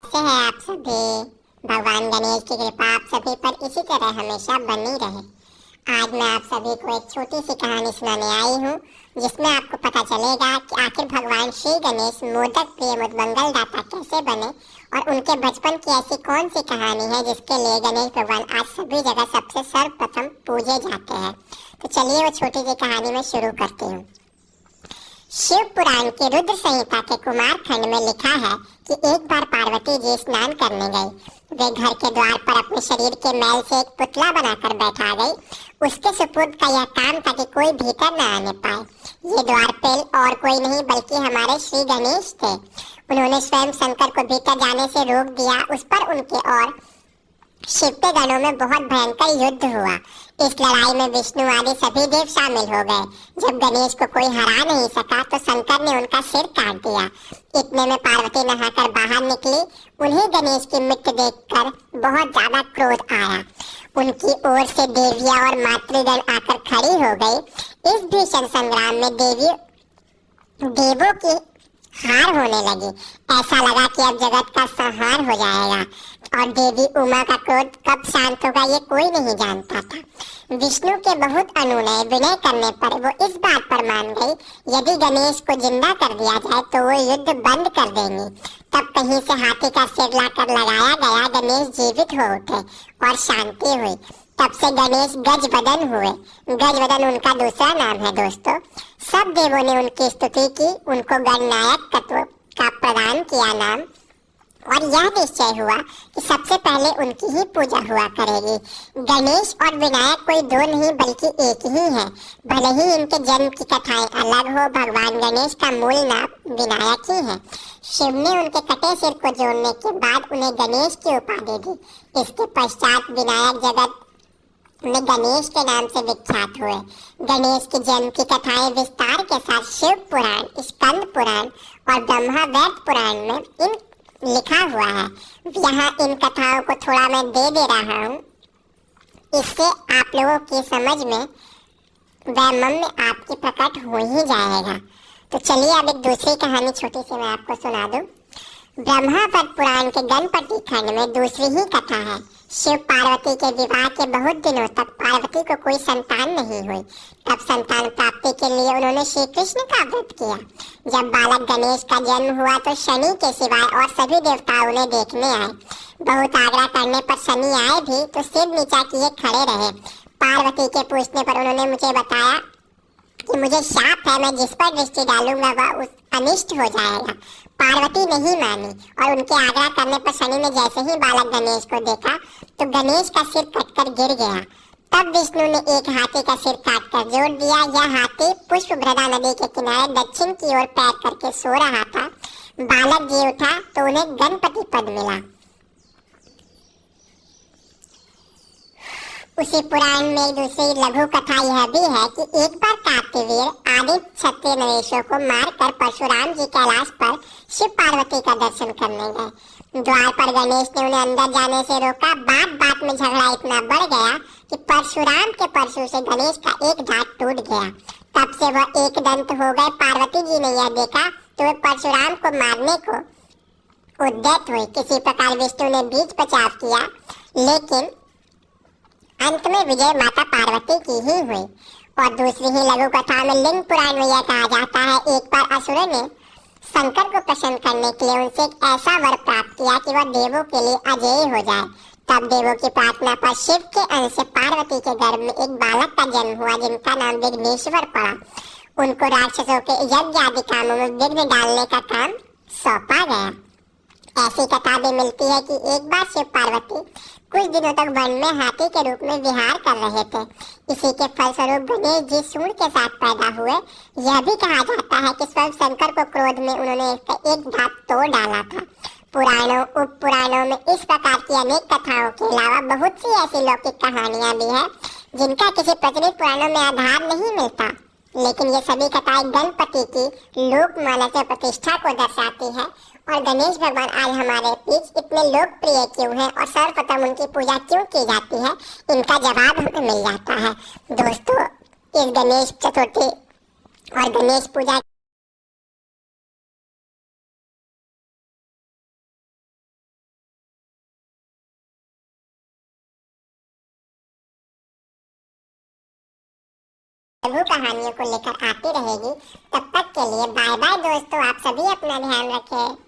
कैसे हैं आप सभी। भगवान गणेश की कृपा आप सभी पर इसी तरह हमेशा बनी रहे। आज मैं आप सभी को एक छोटी सी कहानी सुनाने आई हूँ, जिसमें आपको पता चलेगा कि आखिर भगवान श्री गणेश मोदक प्रिय मुदमंगल दाता कैसे बने और उनके बचपन की ऐसी कौन सी कहानी है जिसके लिए गणेश भगवान आज सभी जगह सबसे सर्वप्रथम पूजे जाते हैं। तो चलिए वो छोटी सी कहानी में शुरू करती हूँ। शिव पुराण के रुद्र संहिता के कुमार खंड में लिखा है कि एक बार पार्वती जी स्नान करने गई। वे घर के द्वार पर अपने शरीर के मैल से एक पुतला बनाकर बैठा गई। उसके सुपुर्द का यह काम था कि कोई भीतर न आने पाए। ये द्वारपाल और कोई नहीं बल्कि हमारे श्री गणेश थे। उन्होंने स्वयं शंकर को भीतर जाने से रोक दिया। उस पर उनके और शिव के गणों में बहुत भयंकर युद्ध हुआ। इस लड़ाई में विष्णु आदि सभी देव शामिल हो गए। जब गणेश को कोई हरा नहीं सका तो शंकर ने उनका सिर काट दिया। इतने में पार्वती नहाकर बाहर निकली। उन्हें गणेश की मृत्यु देखकर बहुत ज्यादा क्रोध आया। उनकी ओर से देवियां और मातृगण आकर खड़ी हो गई। इस भीषण संग्राम में देवों की हार होने लगी। ऐसा लगा कि अब जगत का संहार हो जाएगा और देवी उमा का क्रोध कब शांत होगा ये कोई नहीं जानता था। विष्णु के बहुत अनुनय विनय करने पर वो इस बात पर मान गई, यदि गणेश को जिंदा कर दिया जाए तो वो युद्ध बंद कर देंगी। तब कहीं से हाथी का सिर लाकर लगाया गया। गणेश जीवित हो उठे और शांति हुई। तब से गणेश गजवदन हुए। गजवदन उनका दूसरा नाम है दोस्तों। सब देवों ने उनकी स्तुति की, उनको गणनायक तत्व का प्रदान किया नाम, और यह निश्चय हुआ कि सबसे पहले उनकी ही पूजा हुआ करेगी। गणेश और विनायक कोई दो नहीं बल्कि एक ही है। भले ही इनके जन्म की कथाएं अलग हो, भगवान गणेश का मूल नाम विनायक ही है। शिव ने उनके कटे सिर को जोड़ने के बाद उन्हें गणेश की उपाधि दी। इसके पश्चात विनायक जगत में गणेश के नाम से विख्यात हुए। गणेश के जन्म की कथाएं विस्तार के साथ शिव पुराण, स्कंद पुराण और ब्रह्मा वैवर्त पुराण में इन लिखा हुआ है। यहाँ इन कथाओं को थोड़ा मैं दे रहा हूँ, इससे आप लोगों की समझ में वैमनस्य आपकी प्रकट हो ही जाएगा। तो चलिए अब एक दूसरी कहानी छोटी सी मैं आपको सुना दूं। ब्रह्मा वैवर्त पुराण के गणपति खंड में दूसरी ही कथा है। शिव पार्वती के विवाह के बहुत दिनों तक पार्वती को कोई संतान नहीं हुई। तब संतान प्राप्ति के लिए उन्होंने श्री कृष्ण का व्रत किया। जब बालक गणेश का जन्म हुआ तो शनि के सिवाय और सभी देवता उन्हें देखने आए। बहुत आग्रह करने पर शनि आए भी तो सिर नीचा किए खड़े रहे। पार्वती के पूछने पर उन्होंने मुझे बताया कि मुझे शाप है, मैं जिस पर दृष्टि डालूंगा वह उस अनिष्ट हो जाएगा। पार्वती नहीं मानी और उनके आग्रह करने पर शनि ने जैसे ही बालक गणेश को देखा तो गणेश का सिर कटकर गिर गया। तब विष्णु ने एक हाथी का सिर काटकर जोड़ दिया। यह हाथी पुष्पभद्रा नदी के किनारे दक्षिण की ओर पैर करके सो रहा था। बालक जी उठा तो उन्हें गणपति पद मिला। उसी पुराण में दूसरी लघु कथा यह भी है कि एक बार कार्तिवीर आदि क्षत्रिय नरेशों को मारकर परशुराम जी कैलाश पर शिव पार्वती का दर्शन करने गए। द्वार पर गणेश ने उन्हें अंदर जाने से रोका। बात बात में झगड़ा इतना बढ़ गया कि परशुराम के परशु से गणेश का एक दांत टूट गया। तब से वह एक दंत हो गए। पार्वती जी ने यह देखा तो वे परशुराम को मारने को उद्यत हुई। किसी प्रकार विष्णु ने बीच बचाव किया, लेकिन अंत में विजय माता पार्वती की ही हुई। और दूसरी ही लघु कथा में लिंग पुराण में यह कहा जाता है, एक बार असुर ने शंकर को प्रसन्न करने के लिए उनसे एक ऐसा वर प्राप्त किया कि वह देवों के लिए अजेय हो जाए। तब देवों की प्रार्थना पर शिव के अंश से पार्वती के गर्भ में एक बालक का जन्म हुआ, जिनका नाम विघ्नेश्वर पड़ा। उनको राक्षसों के यज्ञ आदि कामों में विघ्न डालने का काम सौंपा गया। ऐसी कथा भी मिलती है कि एक बार शिव पार्वती कुछ दिनों तक वन में हाथी के रूप में विहार कर रहे थे। इसी के फलस्वरूप गणेश जी सूंड के साथ पैदा हुए। यह भी कहा जाता है कि स्वयं शंकर को क्रोध में उन्होंने इसका एक दांत तोड़ डाला था। पुराणों उप पुराणों में इस प्रकार की अनेक कथाओं के अलावा बहुत सी ऐसी लौकिक कहानियां भी है जिनका किसी प्रचलित पुराणों में आधार नहीं मिलता, लेकिन ये सभी कथाएं गणपति की लोकमान्य से प्रतिष्ठा को दर्शाती है। और गणेश भगवान आज हमारे बीच इतने लोकप्रिय क्यों हैं और सर्वप्रथम उनकी पूजा क्यों की जाती है, इनका जवाब हमें मिल जाता है। दोस्तों, इस गणेश चतुर्थी और गणेश पूजा लघु कहानियों को लेकर आती रहेगी। तब तक के लिए बाय बाय दोस्तों, आप सभी अपना ध्यान रखें।